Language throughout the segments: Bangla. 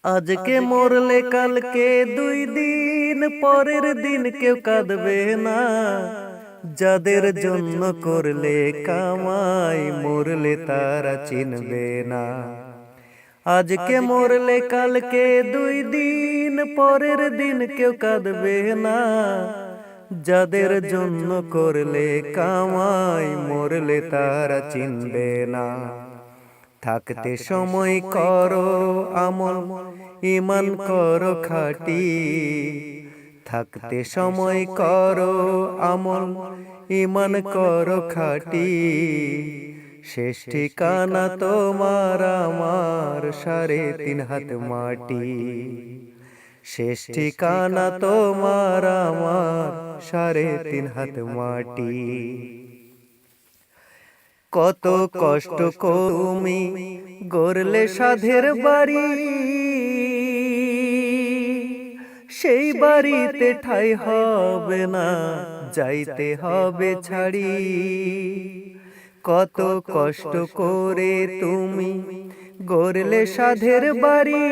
আজকে মরলে কালকে 2 দিন পরের দিন কেউ কাঁদবে না। যাদের জন্য করলে কামাই মরলে তারা চিনবে না। আজকে মরলে কালকে 2 দিন পরের দিন কেউ কাঁদবে না। যাদের জন্য করলে কামাই মরলে তারা চিনবে না। থাকতে সময় করো আমল, ঈমান করো খাঁটি। থাকতে সময় করো আমল, ঈমান করো খাঁটি। শেষ ঠিকানা তোমার আমার 3.5 হাত মাটি। শেষ ঠিকানা তোমার আমার 3.5 হাত মাটি। কত কষ্ট তুমি গড়লে সাধের বাড়ি, সেই বাড়িতে ঠাঁই হবে না, যাইতে হবে ছাড়ি। কত কষ্ট করে তুমি গড়লে সাধের বাড়ি,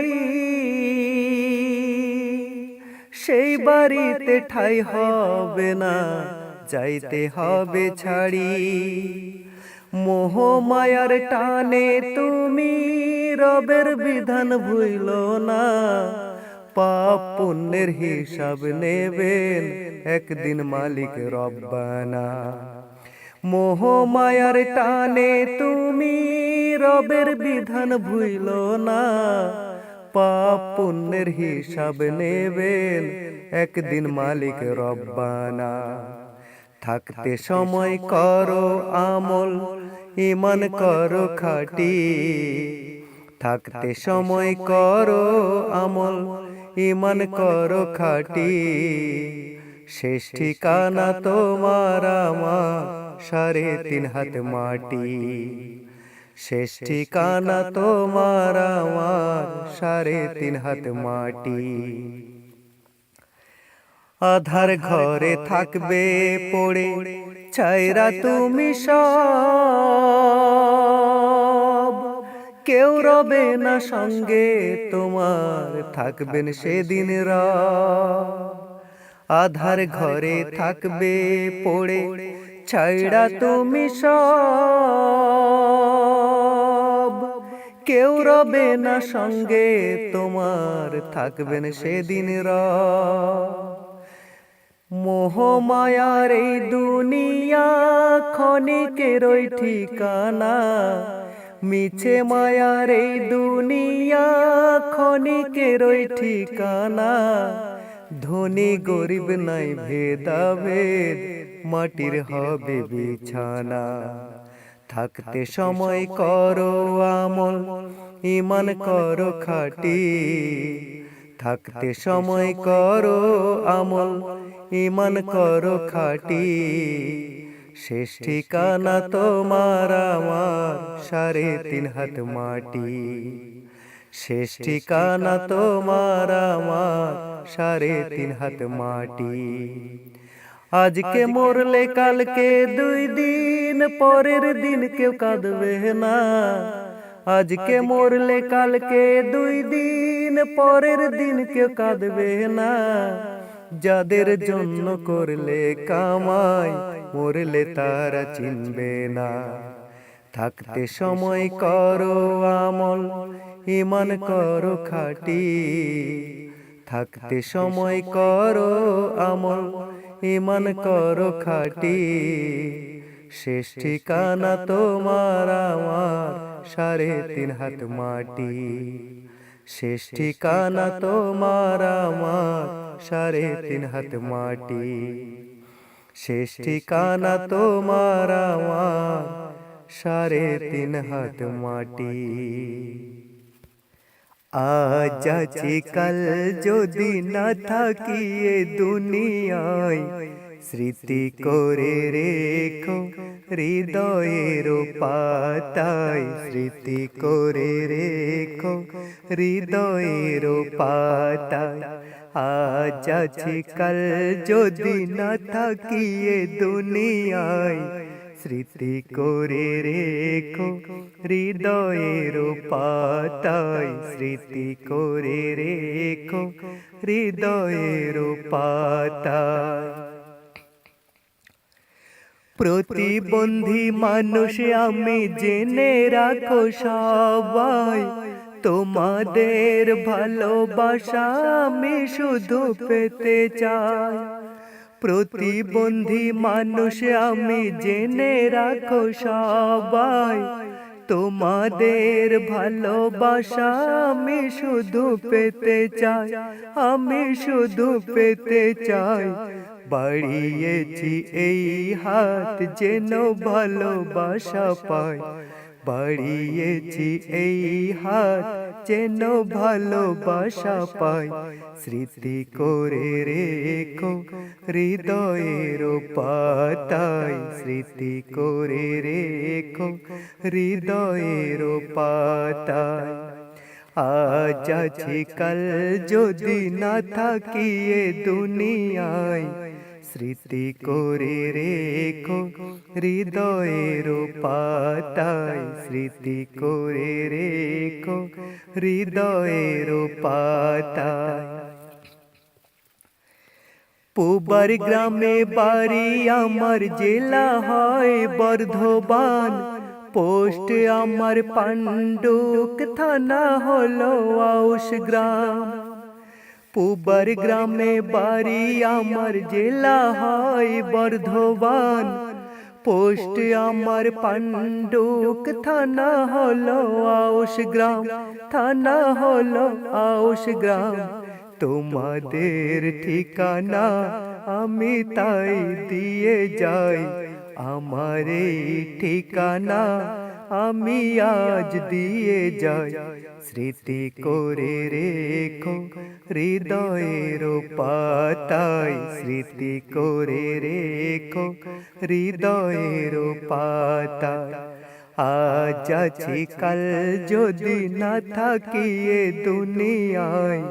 সেই বাড়িতে ঠাঁই হবে না, যাইতে হবে ছাড়ি। মোহ মায়ার টানে তুমি রবের বিধান ভুইলো না। পাপ পুণ্যের হিসাব নেবেন একদিন মালিক রব্বানা। মোহ মায়ার টানে তুমি রবের বিধান ভুইলো না। পাপ পুণ্যের হিসাব নেবেন একদিন মালিক রব্বানা। থাকতে সময় করো আমল, ঈমান করো খাঁটি। থাকতে সময় করো আমল, ঈমান করো খাঁটি। শেষ ঠিকানা তোমার আমার 3.5 হাত মাটি। শেষ ঠিকানা তোমার আমার 3.5 হাত মাটি। আধার ঘরে থাকবে পড়ে ছাইরা তুমি সব। কেউ রবে না সঙ্গে তোমার, থাকবেন সেদিন রব। আধার ঘরে থাকবে পড়ে ছাইরা তুমি সব। কেউ রবে না সঙ্গে তোমার, থাকবেন সেদিন রব। মোহ মায়ার এই দুনিয়া ক্ষণিকেরই ঠিকানা। মিছে মায়ার এই দুনিয়া ক্ষণিকেরই ঠিকানা। ধনী গরিব নাই ভেদাভেদ, মাটির হবে বিছানা। থাকতে সময় করো আমল, ঈমান করো খাঁটি। থাকতে সময় করো আমল, ঈমান করো খাঁটি। শেষ ঠিকানা তোমার আমার 3.5 হাত মাটি। শেষ ঠিকানা তোমার আমার 3.5 হাত মাটি। আজকে মরলে কালকে 2 দিন পরের দিন কেউ কাঁদবে না। আজকে মরলে কালকে 2 দিন পরের দিন কেউ কাঁদবে না। যাদের জন্য করলে কামাই মরলে তারা চিনবে না। থাকতে সময় করো আমল, ঈমান করো খাঁটি। থাকতে সময় করো আমল, ঈমান করো খাঁটি। শেষ ঠিকানা তোমার আমার 3.5 হাত মাটি। শেষ ঠিকানা তোমার আমার 3.5 হাত মাটি। শেষ ঠিকানা তোমার আমার 3.5 হাত মাটি। আজ আছি কাল যদি না থাকি এ দুনিয়ায়, স্মৃতি করে রেখো হৃদয়ের পাতায়। স্মৃতি করে রেখো হৃদয়ের পাতায়। আজ আছি কাল যদি না থাকি এ দুনিয়ায়, স্মৃতি করে রেখো হৃদয়ের পাতায়, স্মৃতি করে রেখো হৃদয়ের পাতায়। প্রতিবন্ধী মানুষ আমি, জেনে রাখো সবাই, তোমাদের ভালোবাসা আমি শুধু পেতে চাই। প্রতিবন্ধী মানুষ আমি, জেনে রাখো সবাই, তোমাদের ভালোবাসা আমি শুধু পেতে চাই, আমি শুধু পেতে চাই। বাড়িয়েছি এই হাত যেন ভালোবাসা পাই, বাড়িয়েছি এই হাত যেন ভালোবাসা পাই। স্মৃতি করে রেখো হৃদয়ের পাতায়, স্মৃতি করে রেখো হৃদয়ের পাতায়। আজ আছি কাল যদি না থাকি এ দুনিয়ায়, স্মৃতি করে রেখো হৃদয়ের পাতায়, স্মৃতি করে রেখো হৃদয়ের পাতায়। পুবার গ্রামে বাড়ি আমার, জেলা হয় বর্ধমান, পোস্ট আমার পাণ্ডুক, থানা হলো আউশ গ্রাম। পুবার গ্রামে বাড়ি আমার, জেলা হয় বর্ধমান, পোস্ট আমার পাণ্ডুক, থানা হলো আউশ গ্রাম, থানা হলো আউশ গ্রাম। তোমাদের ঠিকানা আমি তাই দিয়ে যাই, আমার এই ঠিকানা আমি আজ দিয়ে যাই। স্মৃতি করে রেখো হৃদয়ের পাতায়, স্মৃতি করে রেখো হৃদয়ের পাতায়। আজ আছি কাল যদি না থাকি এ দুনিয়ায়,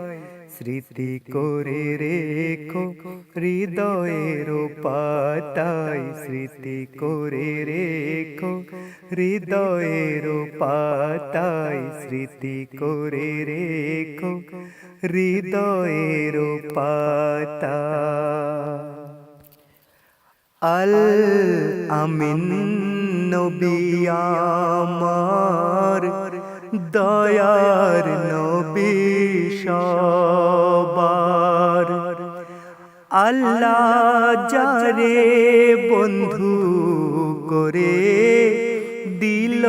স্মৃতি করে রেখো হৃদয়ের পাতায়, স্মৃতি করে রেখো হৃদয়ের পাতায়, স্মৃতি করে রেখো হৃদয়ের পাতায়। আল আমিন নবী আমার, দয়ার নবী সবার। আল্লাহ যারে বন্ধু করে দিল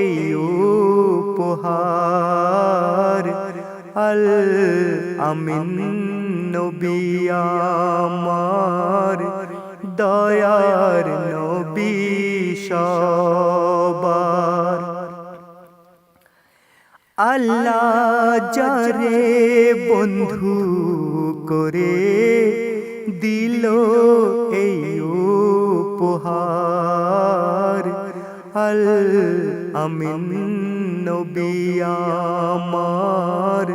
এই উপহার, আল আমিন নবী আমার, দয়ার নবী সবার। আল্লাহ যারে বন্ধু করে দিল এই উপহার, আল আমিন নবী আমার,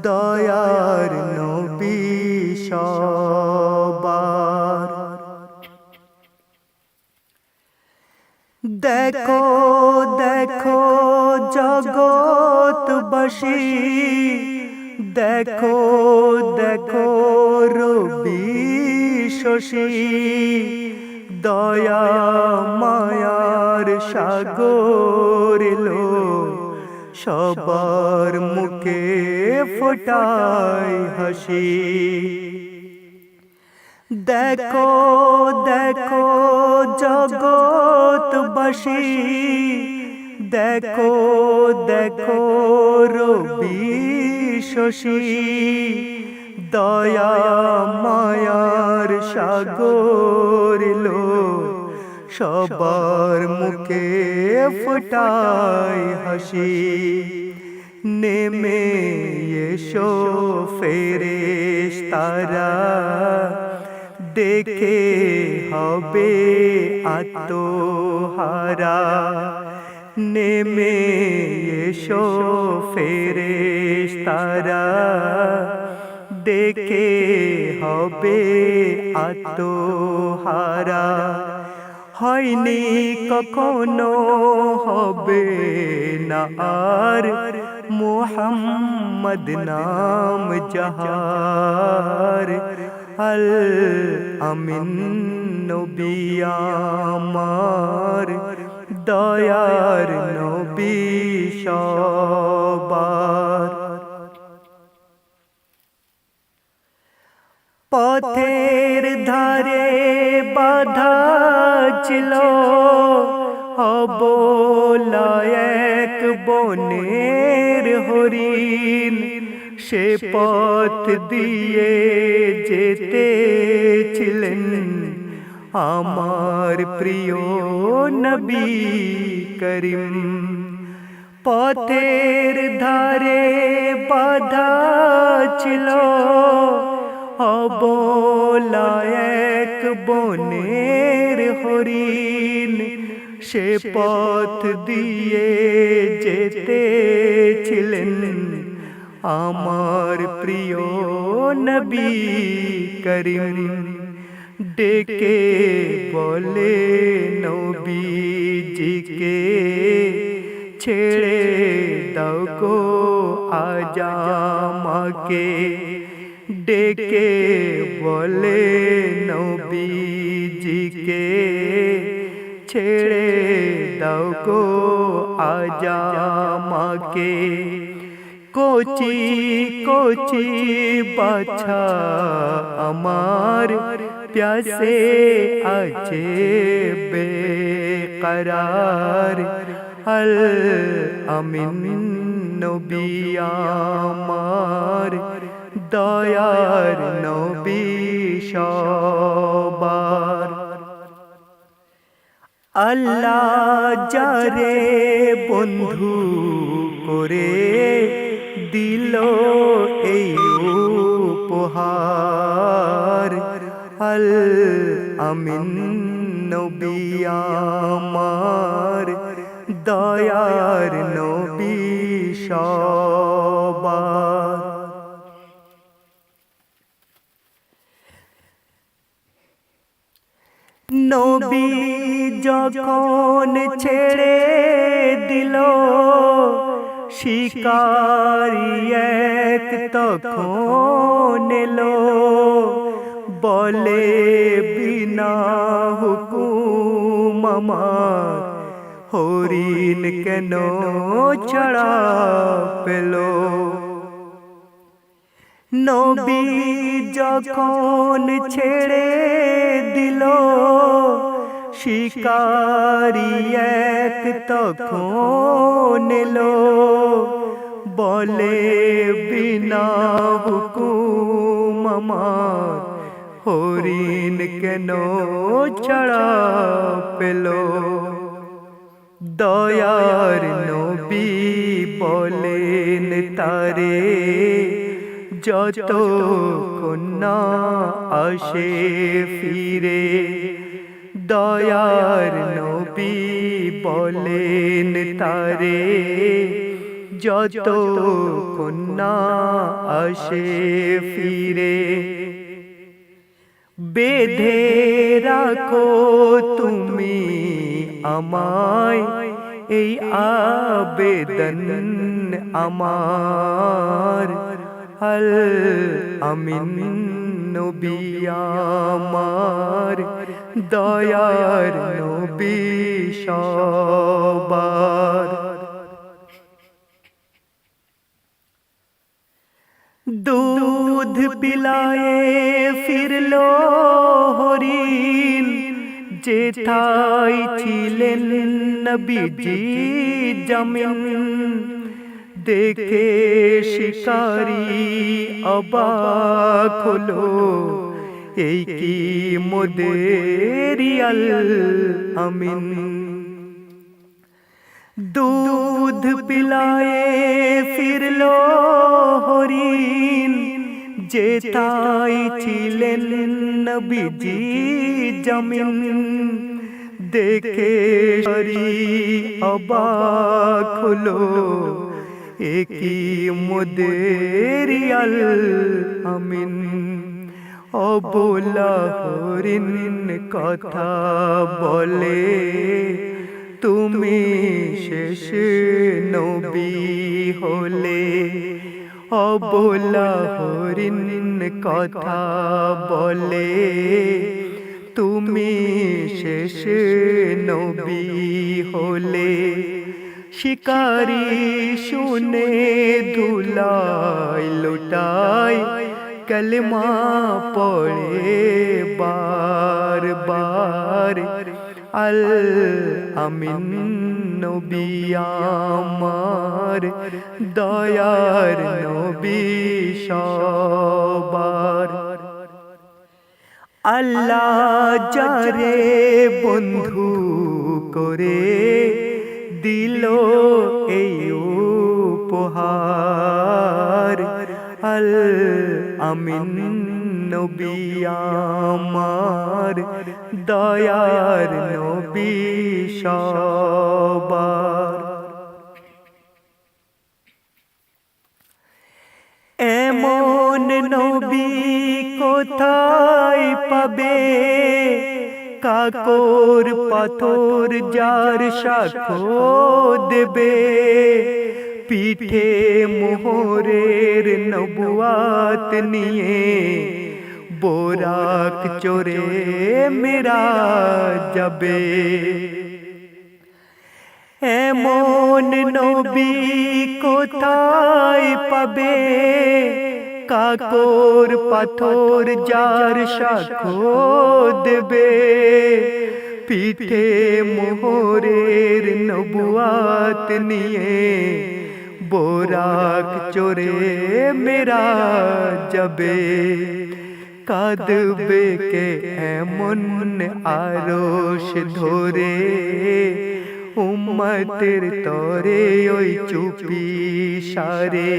দয়ার নবী সবার। দেখো দেখো জগৎবাসী, দেখো দেখো রবি শশী, দয়া মায়ার সাগর এলো, সবার মুখে ফোটায় হাসি। দেখো দেখো জগৎবাসী, দেখো দেখো রবি শশী, দয়া মায়ার সাগর এলো, সবার মুখে ফোটায় হাসি। নেমে এসো ফেরেশতারা, দেখে হবে আত্মহারা। নেমে এসো ফেরেশতারা, দেখে হবে আত্মহারা। হয়নি কখনো হবে না আর মুহাম্মদ নাম যাহার আল আমিন নবী আমার দয়ার নবী সবার পথের ধারে বাধা ছিল অবলা এক বনের হরিণ সে পথ দিয়ে যেতেছিলেন আমার প্রিয় নবী করিম পথের ধারে বাধা ছিল অবলা এক বনের হরিণ সে পথ দিয়ে যেতেছিলেন আমার প্রিয় নবী করিম ডেকে বলে নবীজিকে ছেড়ে দাও গো আজ আমাকে ডেকে বলে নবীজিকে ছেড়ে দাও গো আজ আমাকে কোচি কোচি বাছা আমার প্যাসে আছে বেকরার আল আমিন নবী আমার দয়ার নবী সবার আল্লাহ যারে বন্ধু করে দিল এই উপহার আল আমিন নবী আমার দয়ার নবী সবার নবী যখন ছেড়ে দিল শিকারি এক তখন এলো বলে বিনা হুকুম আমার হরিণ কেন ছাড়া পেল নবী যখন ছেড়ে দিল শিকারি এক তখন এলো বলে বিনা হুকুম আমার হরিণ কেন ছাড়া পেল দয়ার নবী বলেন তারে যত কন্যা আসে ফিরে দয়ার নবী বলেন তারে যত কন্যা আসে ফিরে বেঁধে রাখো তুমি আমায় এই আবেদন আমার আল আমিন নবী আমার দয়ার নবী সবার दूध पिलाए फिरलो हरिण जेठाई छिलेन नबीजी जमीन देखे शिकारी अबाक हलो এই কি মোদেরি আল আমিন दूध पिलाए फिरलो हरिण जेठाई छिलेन नबीजी जमीन देखे हरि अबाक हलो একই মোদেরি আল আমিন অবলা হরিণ কথা বলে তুমি শেষ নবী হলে। অবলা হরিণ কথা বলে তুমি শেষ নবী হলে। শিকারি শুনে ধুলায় লুটায় কলমা পড়ে বার বার। আল আমিন নবী আমার দয়ার নবী সবার। আল্লাহ যারে বন্ধু করে দিল এই উপহার। আল আমিন নবী আমার দয়ার নবী সবার। এমন নবী কোথায় পাবে কাকর পাথর যার সাক্ষ্য দেবে। পিঠে মোহরের নবুয়াত নিয়ে বোরাক চড়ে মেরাজ যাবে। এমন নবী কোথায় পাবে কাকর পাথর যার সাক্ষ্য দেবে। পিঠে মোহরের নবুয়াত নিয়ে বোরাক চড়ে মেরাজ যাবে। কাঁদবে কে এমন আরশ ধরে উম্মতের তরে ওই চুপি সারে।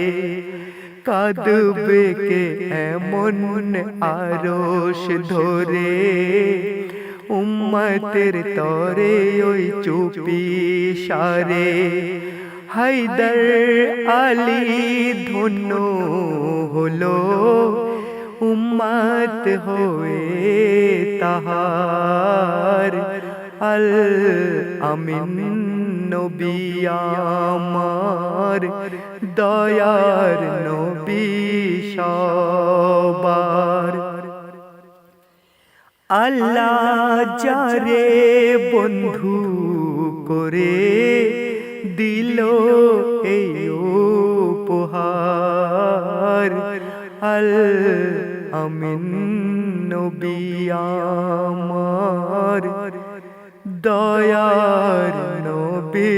কাঁদবে কে এমন আরশ ধরে উম্মতের তরে ওই চুপি সারে। হায়দার আলী ধন্য হলো উম্মত হয়ে তাহার। আল আমিন নবী আমার দয়ার নবী সবার। আল্লাহ যারে বন্ধু করে দিল এই উপহার। আল আমিন নবী আমার দয়ার নবী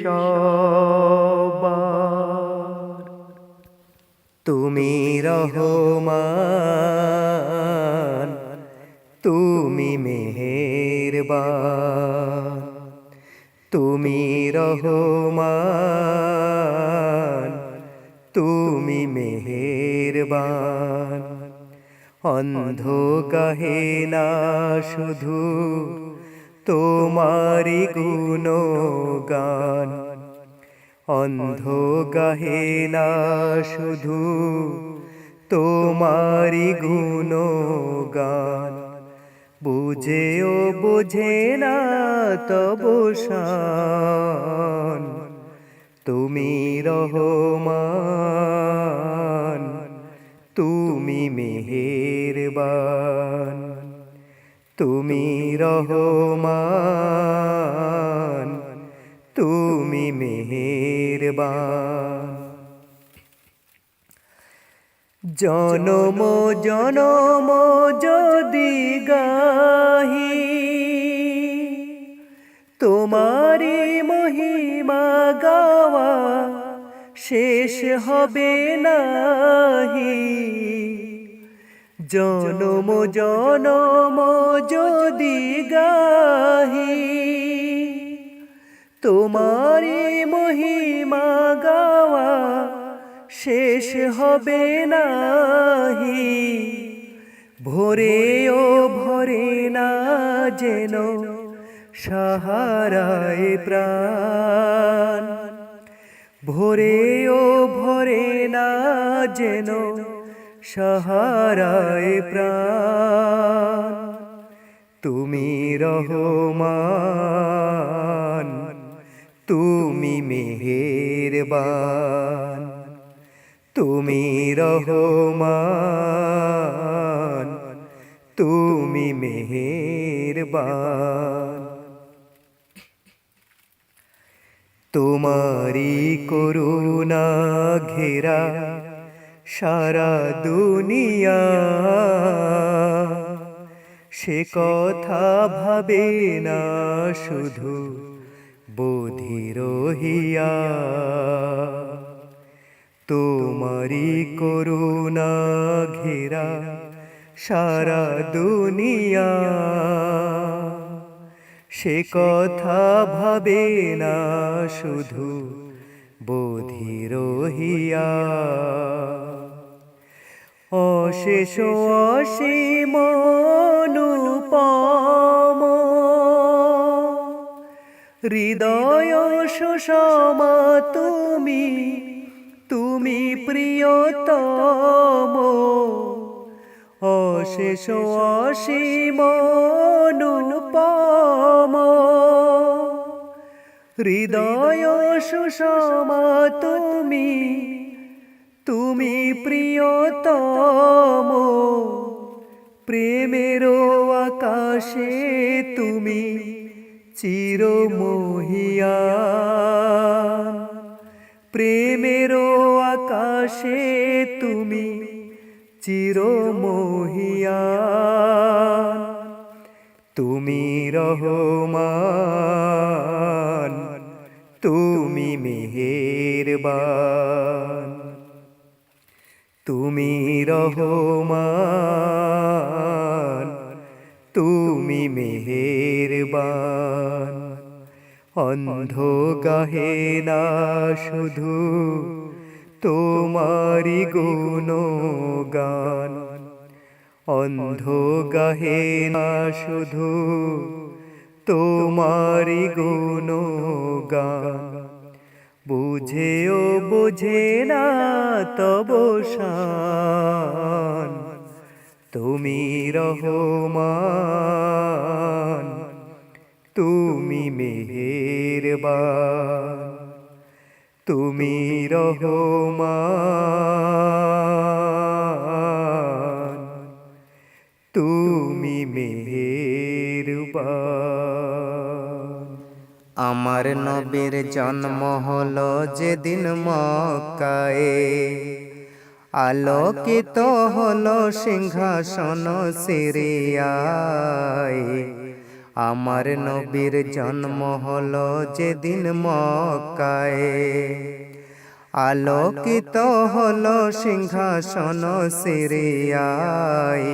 সবার। তুমি রহমান তুমি মেহেরবান। তুমি রহমান তুমি মেহেরবান। অন্ধ গাহে না শুধু তোমারি গুণগান। অন্ধ গাহে না শুধু তোমারি গুণগান। বুঝেও বোঝে না তবু শান। তুমি রহমান তুমি মেহেরবান। তুমি রহমান তুমি মেহেরবান। জনম জনম যদি গাহি তোমারি মহিমা গাওয়া শেষ হবে নাহি। জনম জনম যদি গাহি তোমারি মহিমা গাওয়া শেষ হবে নাহি। ভোরেও ভরে না যেন সাহারায় প্রাণ। ভোরেও ভরে না যেন সাহারায় প্রাণ তুমি রহমান তুমি মেহেরবান তুমি রহমান তুমি মেহেরবান তোমারি করুণা ঘেরা সারা দুনিয়া সে কথা ভাবে না শুধু বধির হিয়া তোমারি করুণা ঘেরা সারা দুনিয়া সে কথা ভাবে না শুধু বধির হিয়া অশেষ অসীম অনুপম হৃদয় সুষমা তুমি তুমি প্রিয়তম অশেষ অসীম অনুপম হৃদয় সুষমা তুমি তুমি প্রিয়তম প্রেমের আকাশে তুমি চিরমহিয়ান প্রেমের আকাশে তুমি চিরমহিয়ান তুমি রহমান তুমি মেহেরবান তুমি রহমান তুমি মেহেরবান অন্ধ গাহে না শুধু তোমারি গুণগান অন্ধ গাহে না শুধু তোমারি গুণগান বুঝেও বুঝে না তব শান তুমি রহমান তুমি মেহেরবান তুমি রহমান তুমি মেহেরবান আমার নবীর জন্ম হলো যেদিন মক্কায় আলোকিত হলো সিংহাসন সিরিয়ায় আমার নবীর জন্ম হলো যেদিন মক্কায় আলোকিত হলো সিংহাসন সিরিয়ায়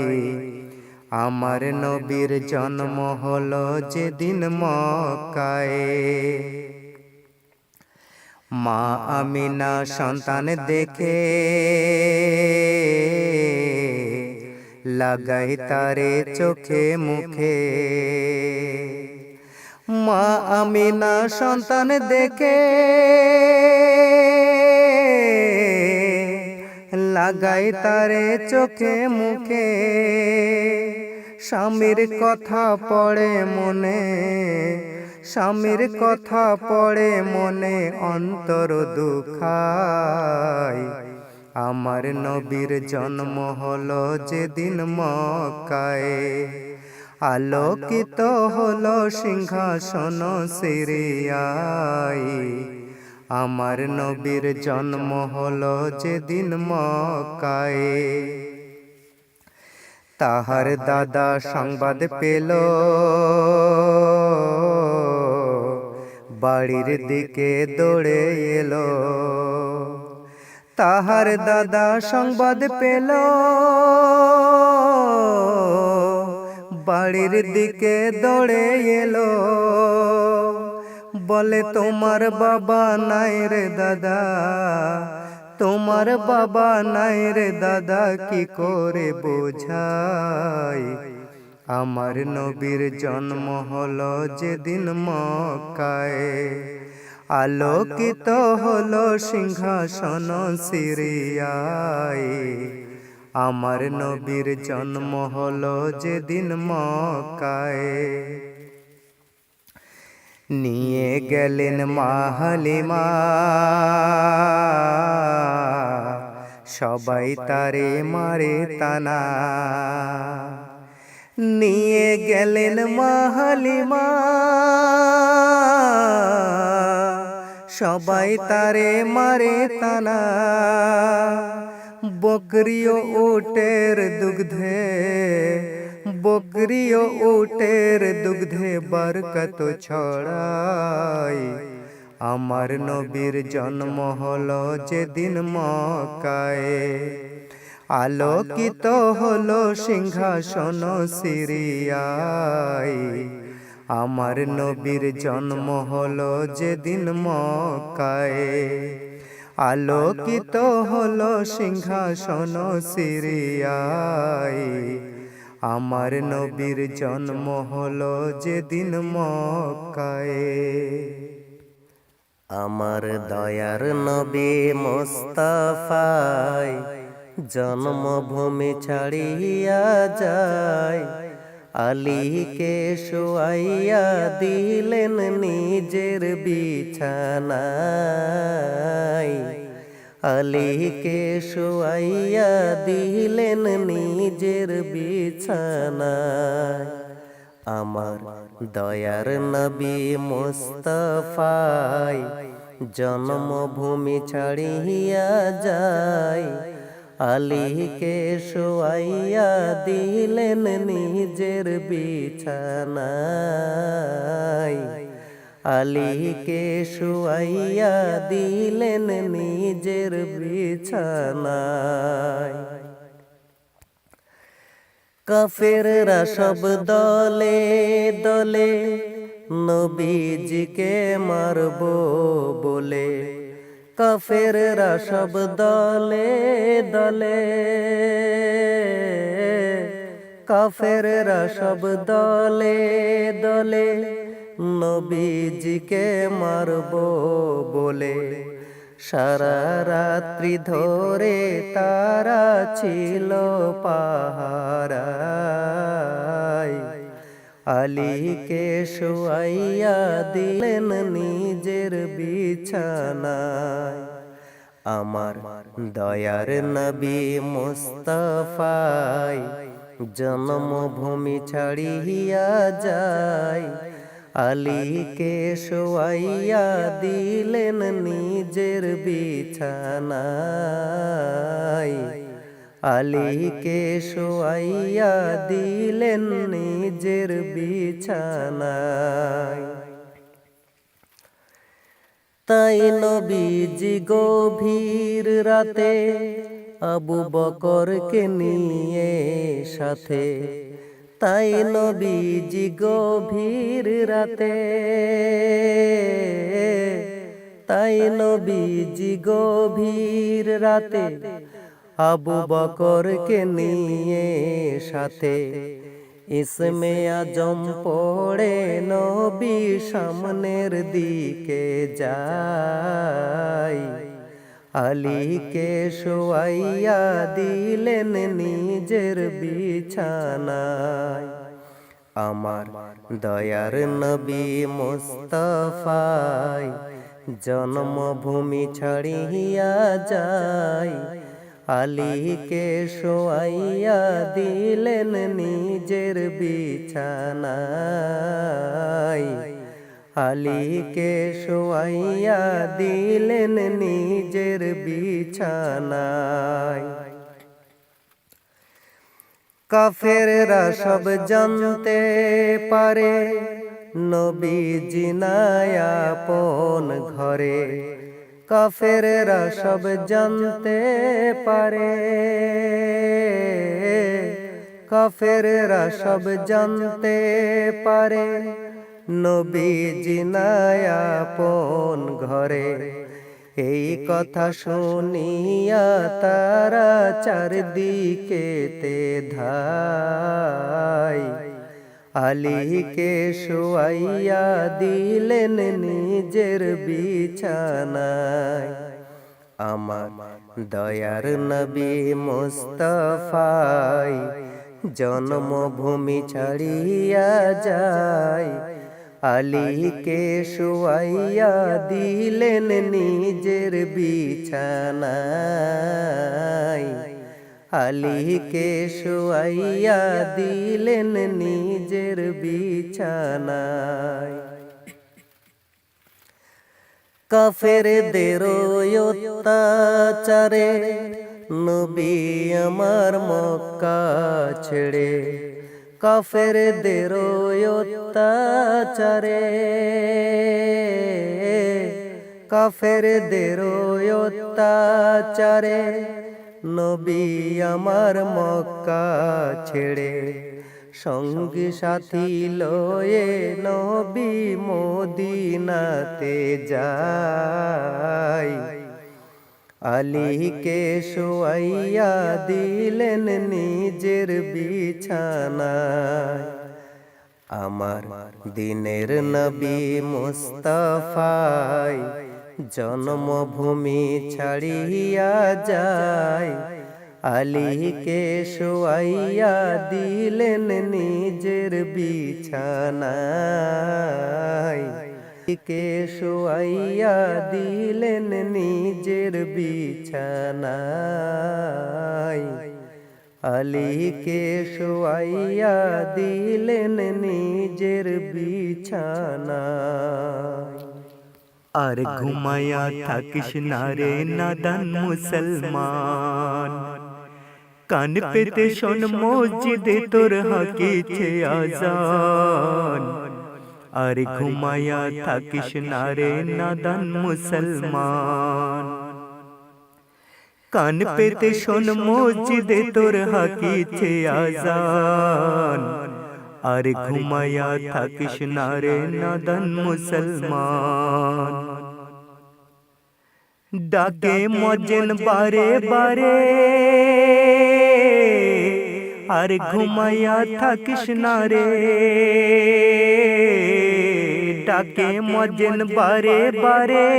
আমার নবীর জন্ম হলো যেদিন মক্কায় মা আমিনা সন্তান দেখে লাগাই তারে চোখে মুখে মা আমিনা সন্তান দেখে লাগাই তারে চোখে মুখে স্বামীর কথা পড়ে মনে স্বামীর কথা পড়ে মনে অন্তর দুখায় আমার নবীর জন্ম হলো যেদিন মক্কায় আলোকিত হলো সিংহাসন সিরিয়ায় আমার নবীর জন্ম হলো যেদিন মক্কায় তাহার দাদা সংবাদ পেল বাড়ির দিকে দৌড়ে এলো তাহার দাদা সংবাদ পেল বাড়ির দিকে দৌড়ে এলো বলে তোমার বাবা নাই রে দাদা তোমার বাবা নাই রে দাদা কি করে বোঝাই আমার নবীর জন্ম হলো যেদিন মক্কায় আলোকিত হলো সিংহাসন সিরিয়ায় আমার নবীর জন্ম হলো যেদিন মক্কায় নিয়ে গেলেন মা হালিমা সবাই তারে মারে তানা নিয়ে গেলেন মা হালিমা সবাই তারে মারে তানা বকরিও উটের দুগ্ধে বকরিও উটের দুগ্ধে বরকত ছড়াই আমার নবীর জন্ম হলো যেদিন মক্কায় আলোকিত হলো সিংহাসন সিরিয়ায় আমার নবীর জন্ম হলো যেদিন মক্কায় আলোকিত হলো সিংহাসন সিরিয়ায় আমার নবীর জন্ম হলো যেদিন মক্কায় আমার দয়ার নবী মুস্তাফায় জন্মভূমি ছাড়িয়া যায় আলীকে শুয়াইয়া দিলেন নিজের বিছানায় আলীকে শুয়াইয়া দিলেন নিজের বিছানায় আমার দয়ার নবী মুস্তাফায় জন্মভূমি ছাড়িয়া যায় আলীকে শুয়াইয়া দিলেন নিজের বিছানায় আলীকে শুয়াইয়া দিলেন নিজের বিছানায় কাফেররা সব দলে দলে নবীজিকে মারব বলে কাফেররা সব দলে দলে কাফেররা সব দলে দলে নবীজিকে মারব বলে সারা রাত্রি ধরে তারা ছিল পাহারায় আলীকে শুয়াইয়া দিলেন নিজের বিছানায় আমার দয়ার নবী মুস্তাফায় জন্মভূমি ছাড়িয়া যায় আলীকে শুয়াইয়া দিলেন নিজের বিছানায় আলীকে শুয়াইয়া দিলেন নিজের বিছানায় তাই নবীজি গভীর রাতে আবু বকরকে নিয়ে সাথে তাই নবীজি গভীর রাতে তাই নবীজি গভীর রাতে আবু বকরকে নিয়ে সাথে ইসমে আজম পড়ে নবী সামনের দিকে যায় আলীকে শুয়াইয়া দিলেন নিজের বিছানায় আমার দয়ার নবী মুস্তাফায় জন্মভূমি ছাড়িয়া যায় আলীকে শুয়াইয়া দিলেন নিজের বিছানায় আলীকে শুয়াইয়া দিলেন নিজের বিছানায় কাফেররা সব জানতে পারে নবীজি নাই আপন ঘরে কাফেররা সব জানতে পারে কাফেররা সব জানতে পারে নবীজি নাই আপন ঘরে এই কথা শুনিয়া তারা চারদিকেতে ধাই আলীকে শুয়াইয়া দিলেন নিজের বিছানায় আমার দয়ার নবী মুস্তাফাই জন্মভূমি ছাড়িয়া যায়, আলীকে শুয়াইয়া দিলেন নিজের বিছানায়, আলীকে শুয়াইয়া দিলেন নিজের বিছানায়। কাফেরদের অত্যাচারে নবী আমার মক্কা ছেড়ে, কাফেরদের অত্যাচারে, কাফেরদের অত্যাচারে নবী আমার মক্কা ছেড়ে, সঙ্গী সাথী লয়ে নবী মদিনাতে যায়, আলীকে শুয়াইয়া দিলেন নিজের বিছানায়। আমার দিনের নবী মুস্তাফাই জন্মভূমি ছাড়িয়া যায়, আলীকে শুয়াইয়া দিলেন নিজের বিছানায়, আলীকে শুয়াইয়া দিলেন নিজের বিছানায়, আলীকে শুয়াইয়া দিলেন নিজের বিছানায়। আর ঘুমায়া থাকিস না রে নাদান মুসলমান, কান পেতে শোন মসজিদে তোর হাকিছে আজান। আর ঘুমায়া থাকিস না রে নাদান মুসলমান, কান পেতে শোন মসজিদে তোর হাকিছে আজান। আর ঘুমায়া থাকিস না রে নাদান মুসলমান, ডাকে মজেন বারে বারে। আর ঘুমায়া থাকিস না রে, ডাকে মজেন বারে বারে।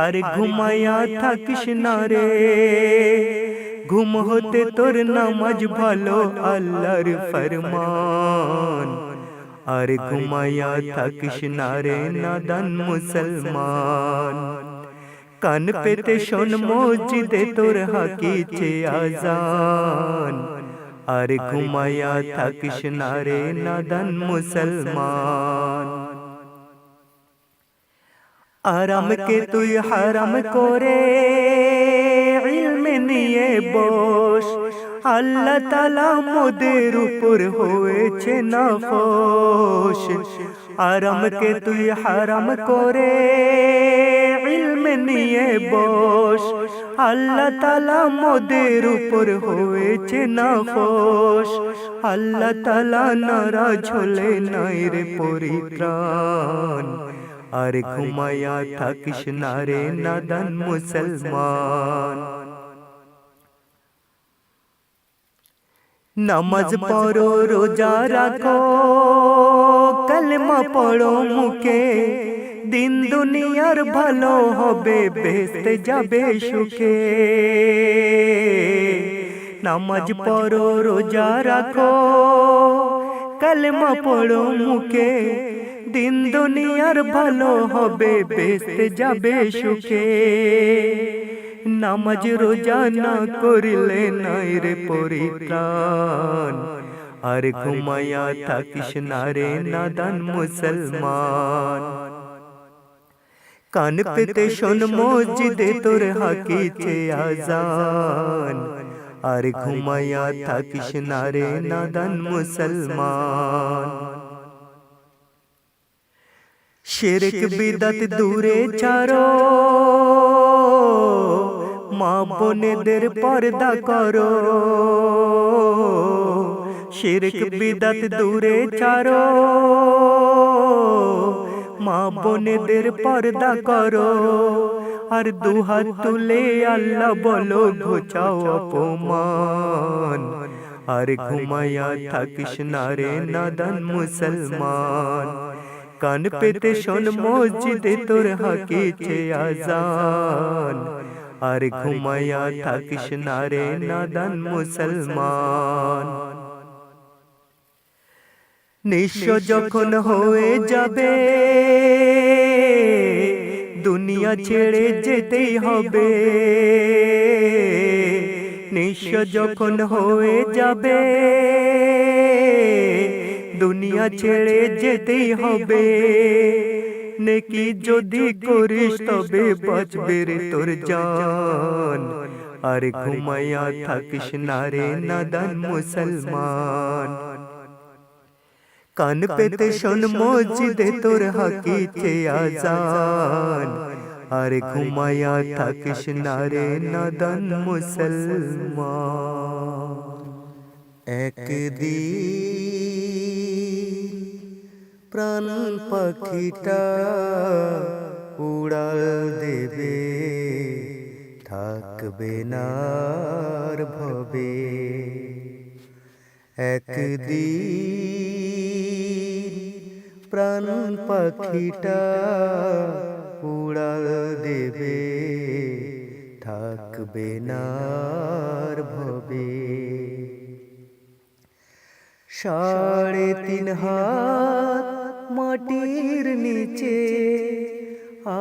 আর ঘুমায়া থাকিস না রে, ঘুম হতে তোর নামাজ ভালো আল্লাহর ফরমান। আর ঘুমায়া থাকিস না রে নাদান মুসলমান, কান পেতে শোন মসজিদে তোর হাকিছে আজান। আর ঘুমায়া থাকিস না রে নাদান মুসলমান, আরাম কে তুই হারাম করে ইলমে নিয়ে বস। আল্লাহ তাআলা মোদের উপর হয়েছে নাখোশ। আরাম কে তুই হারাম করে ইলমে নিয়ে বস। আল্লাহ তাআলা মোদের উপর হয়েছে নাখোশ। আল্লাহ তাআলা নারাজ হলে নাই রে পরিত্রাণ। আর ঘুমায়া থাকিস না রে নাদান মুসলমান, নামাজ পড়ো রোজা রাখো কালেমা পড়ো মুখে। দিন দুনিয়ার ভালো হবে বেহেশতে যাবে সুখে। নামাজ পড়ো রোজা রাখো কালেমা পড়ো মুখে। দিন দুনিয়ার ভালো হবে বেহেশতে যাবে সুখে। নামাজ রোজা না করিলে নাই রে পরিত্রাণ। আর ঘুমায়া থাকিস না রে নাদান মুসলমান, কান পেতে শোন মসজিদে তোর হাকিছে আজান। আর ঘুমায়া থাকিস না রে নাদান মুসলমান, শিরক বিদত দূরে ছাড়ো। মা বোনেদের পর্দা করো। শিরক বিদত দূরে ছাড়ো। মা বোনেদের পর্দা করো। আর দুহাত তুলে আল্লাহ বলো ঘোচাও অপমান। আর ঘুমায়া থাকিস না রে নাদান মুসলমান, কান পেতে শোন মসজিদে তোর হাকিছে আজান, আর ঘুমায়া থাকিস না রে নাদান মুসলমান। নিঃস্ব যখন হয়ে যাবে দুনিয়া ছেড়ে যেতেই হবে, নিঃস্ব যখন হয়ে যাবে দুনিয়া ছেড়ে যেতেই হবে, নেকি যদি করিস তবে বাঁচবে রে তোর জান, আর ঘুমায়া থাকিস না রে নাদান মুসলমান। কান পেতে শোন মসজিদে তোর হাকিছে আজান, আর ঘুমায়া থাকিস না রে নাদান মুসলমান। একদিন প্রাণ পাখিটা উড়াল দেবে, থাকবে না আর ভবে। একদিন প্রাণ পাখিটা উড়াল দেবে, থাকবে না আর ভবে। 3.5 হাত মাটির নিচে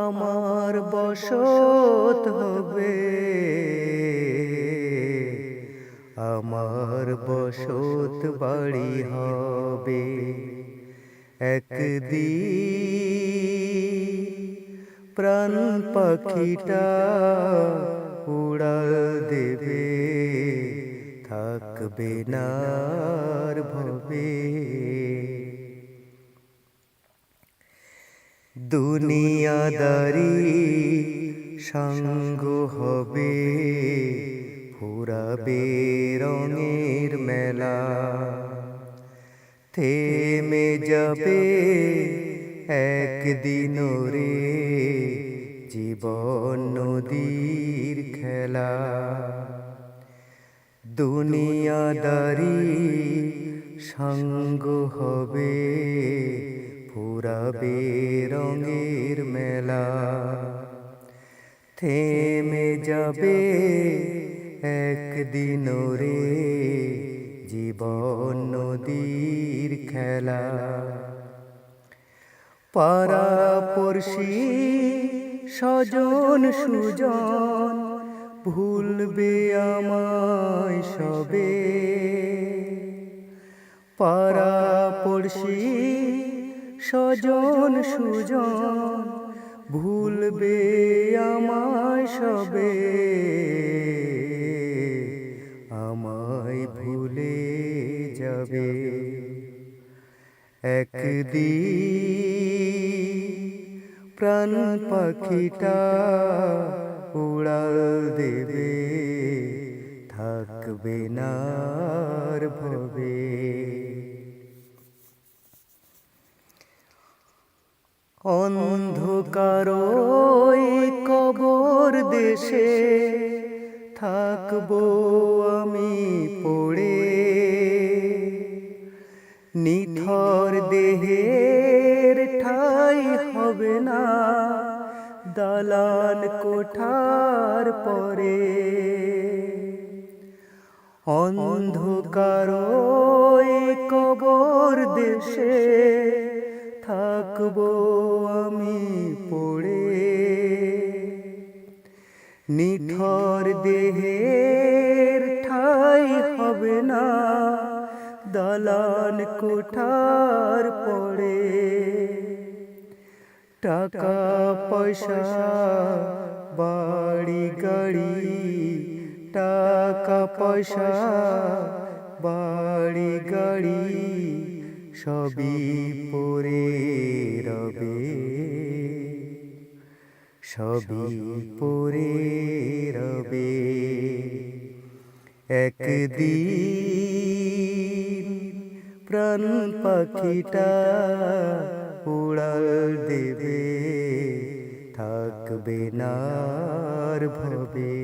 আমার বসত হবে, আমার বসত বাড়ি হবে। একদিন প্রাণ পাখিটা উড়াল দেবে, থাকবে না আর ভবে। দুনিয়াদারি সঙ্গ হবে, ফুরাবে রঙের মেলা, থেমে যাবে একদিন রে জীবন নদীর খেলা। দুনিয়াদারি সঙ্গ হবে, ফুরাবে রঙের মেলা, থেমে যাবে একদিন রে জীবন নদীর খেলা। পাড়া পড়শি স্বজন সুজন ভুলবে আমায় সবে, পাড়া পড়শি স্বজন সুজন ভুলবে আমায় সবে, আমায় ভুলে যাবে। একদিন প্রাণ পাখিটা উড়াল দেবে, থাকবে না আর ভবে। অন্ধকার ওই কবর দেশে থাকবো আমি পড়ে, নিথর দেহের ঠাই হবে না দালান কোঠার পরে। অন্ধকার ওই কবর দেশে থাকবো আমি পড়ে, নিথর দেহের ঠাই হবে না দালান কোঠার পরে। টাকা পয়সা বাড়ি গাড়ি, টাকা পয়সা বাড়ি গাড়ি সবই পড়ে রবে, সবই পড়ে রবে। একদিন প্রাণ পাখিটা উড়াল দেবে, থাকবে না আর ভবে।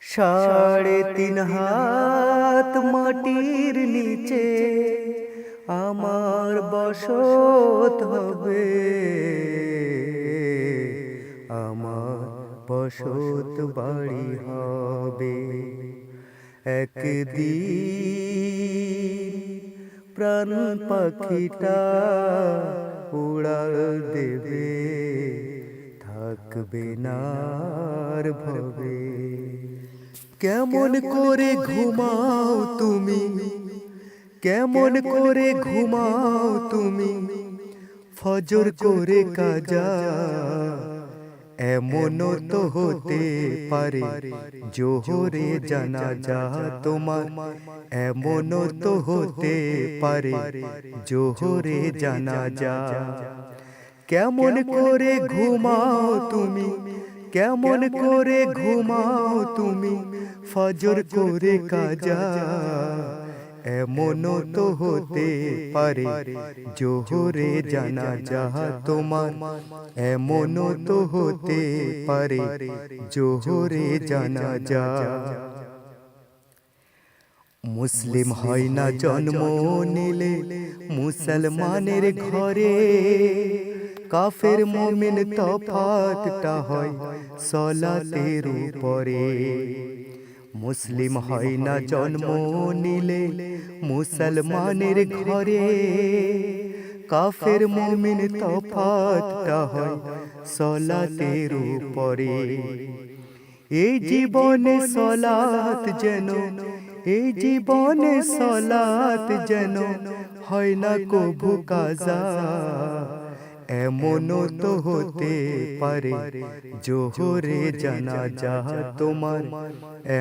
3.5 হাত মাটির নিচে আমার বসত হবে, আমার বসত বাড়ি হবে। একদিন প্রাণ পাখিটা উড়াল দেবে, থাকবে না আর ভবে। কেমন করে ঘুমাও তুমি, কেমন করে ঘুমাও তুমি, ফজর করে কাজা। এমনও তো হতে পারে জোহরে জানাজা তোমার, এমনও তো হতে পারে জোহরে জানাজা। কেমন করে ঘুমাও তুমি, কেমন করে ঘুমাও তুমি, ফজর করে কাজা। এমনও তো হতে পারে জোহরে জানাজা তোমার, এমনও তো হতে পারে জোহরে জানাজা। মুসলিম হয় না জন্ম নিলে মুসলমানের ঘরে, কাফের মুমিন তফাতটা হয় সলাতের উপরে। মুসলিম হয় না জন্ম নিলে মুসলমানের ঘরে, কাফের মুমিন তফাতটা হয় সলাতের উপরে। এই জীবনে সলাত যেন, এই জীবনে সলাত যেন হয় না কভু কাজা। এমনও তো হতে পারে জোহরে জানাজা তোমার,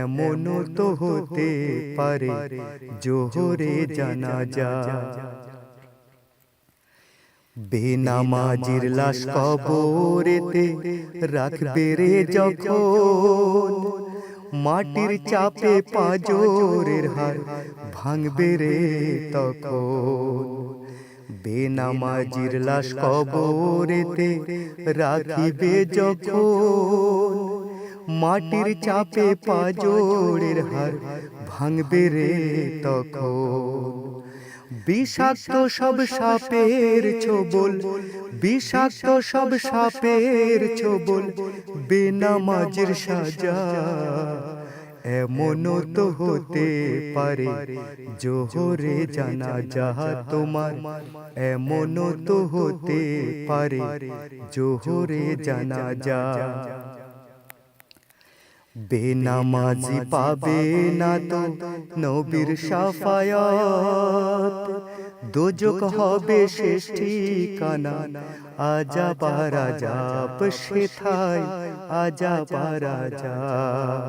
এমনও তো হতে পারে জোহরে জানাজা। বেনামাজির লাশ কবরেতে রাখবে রে যখন, মাটির চাপে পাঁজরের হাড় ভাঙবে রে তখন। বেনামাজির লাশ কবরেতে রাখিবে যখন, মাটির চাপে পাঁজরের হাড় ভাঙবে রে তখন। বিষাক্ত সব সাপের ছোবল, বিষাক্ত সব সাপের ছোবল বেনামাজির সাজা। এমনও তো হতে পারে জোহরে জানাজা তোমার, এমনও তো হতে পারে জোহরে জানাজা। বেনামাজি পাবে না তো নবীর শাফায়াত, দোজক হবে শেষ ঠিকানা আযাব আর আযাব সেথায় আযাব আর আযাব।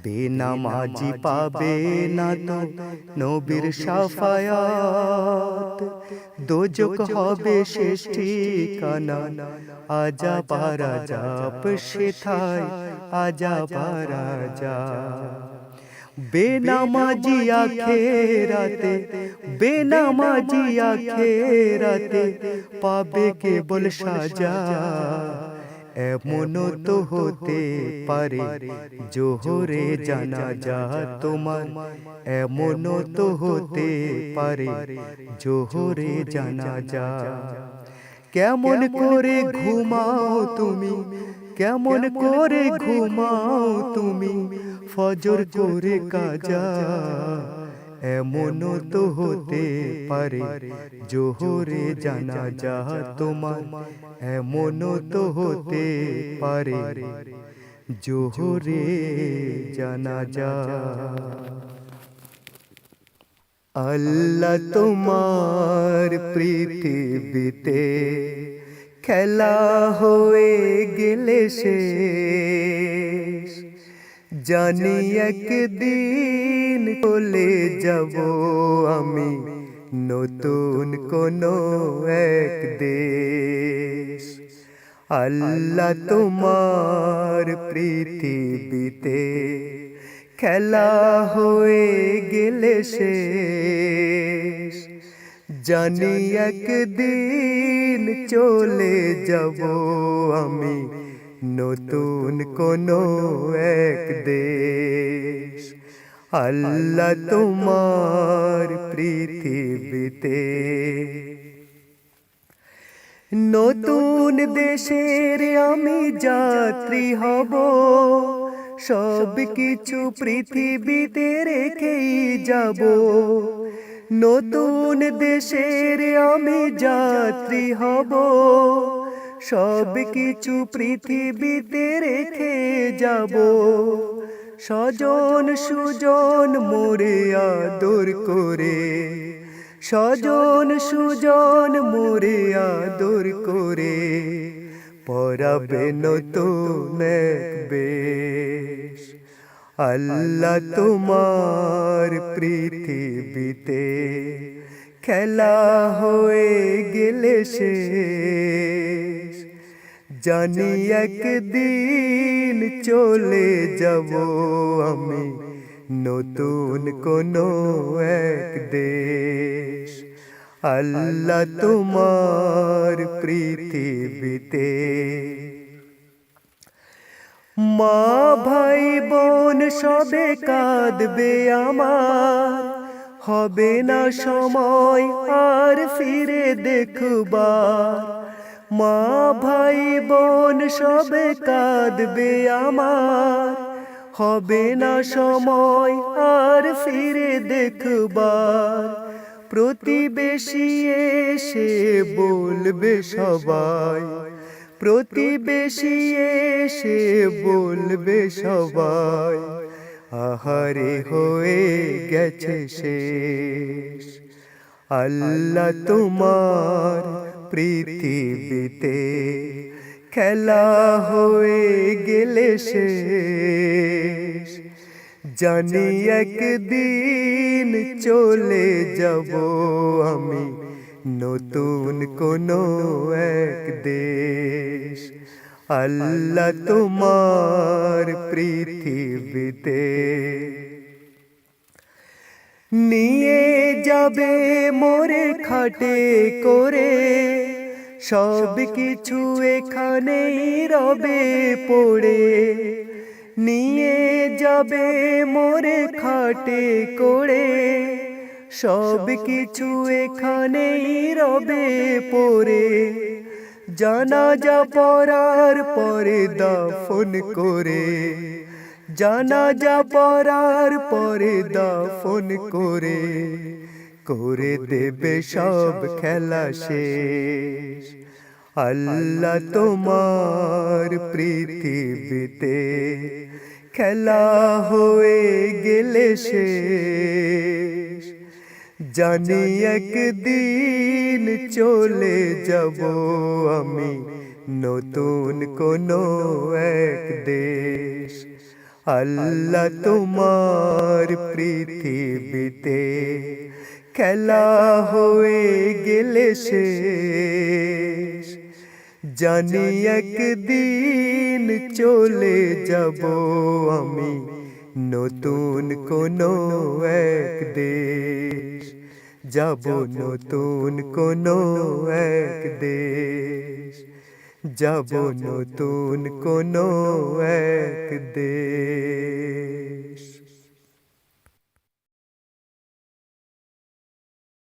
বেনামাজি পাবে না তো নবীর শাফায়াত, দোজক হবে শেষ ঠিকানা আযাব আর আযাব সেথায় আযাব আর আযাব। বেনামাজি আখিরাতে, বেনামাজি আখিরাতে পাবে কেবল সাজা। এমনও তো হতে পারে জোহরে জানাজা তোমার, এমনও তো হতে পারে জোহরে জানাজা। কেমন করে ঘুমাও তুমি, কেমন করে ঘুমাও তুমি, ফজর করে কাজা। এমনও তো হতে পারে জোহরে জানাজা তোমার, এমনও তো হতে পারে জোহরে জানাজা। আল্লাহ তোমার পৃথিবীতে খেলা হয়ে গেলে শেষ, জানি একদিন চলে যাব আমি নতুন কোনো এক দেশ। আল্লাহ তোমার পৃথিবীতে খেলা হয়ে গেলে শেষ, জানি একদিন চলে যাব আমি নতুন কোনো এক দেশ। আল্লাহ তোমার পৃথিবীতে নতুন দেশের আমি যাত্রী হব সব কিছু পৃথিবীতে রেখেই যাব নতুন দেশের আমি যাত্রী হব সব কিছু পৃথিবীতে রেখে যাব স্বজন সুজন মোরে আদর করে স্বজন সুজন মোরে আদর করে পরাবে নতুন এক বেশ আল্লাহ তোমার পৃথিবীতে খেলা হয়ে গেলে শেষ জানি একদিন চলে যাব আমি নতুন কোনো এক দেশ আল্লাহ তোমার পৃথিবীতে মা ভাই বোন সবে কাঁদবে আমার হবে না সময় আর ফিরে দেখবার মা ভাই বোন সবে কাঁদবে আমার হবে না সময় আর ফিরে দেখবার প্রতিবেশী এসে বলবে সবাই প্রতিবেশী এসে বলবে সবাই আহারে হয়ে গেছে শেষ আল্লাহ তোমার পৃথিবীতে খেলা হয়ে গেলে শেষ জানি একদিন চলে যাব আমি নতুন কোনো এক দেশ আল্লাহ তোমার পৃথিবীতে নিয়ে যাবে মোরে খাটে করে সব কিছু এখানেই রবে পড়ে নিয়ে যাবে মোরে খাটে করে সব কিছু এখানেই রবে পড়ে জানাজা পড়ার পরে দাফন করে জানাজা পড়ার পরে দাফন করে করে দেবে সব খেলা শেষ আল্লাহ তোমার পৃথিবীতে খেলা হয়ে গেলে শেষ জানি একদিন চলে যাব আমি নতুন কোনো এক দেশ আল্লাহ তোমার পৃথিবীতে খেলা হয়ে গেলে শেষ জানি একদিন চলে যাব আমি নতুন কোনো এক দেশ যাব নতুন কোনো এক দেশ যাব নতুন কোনো এক দেশ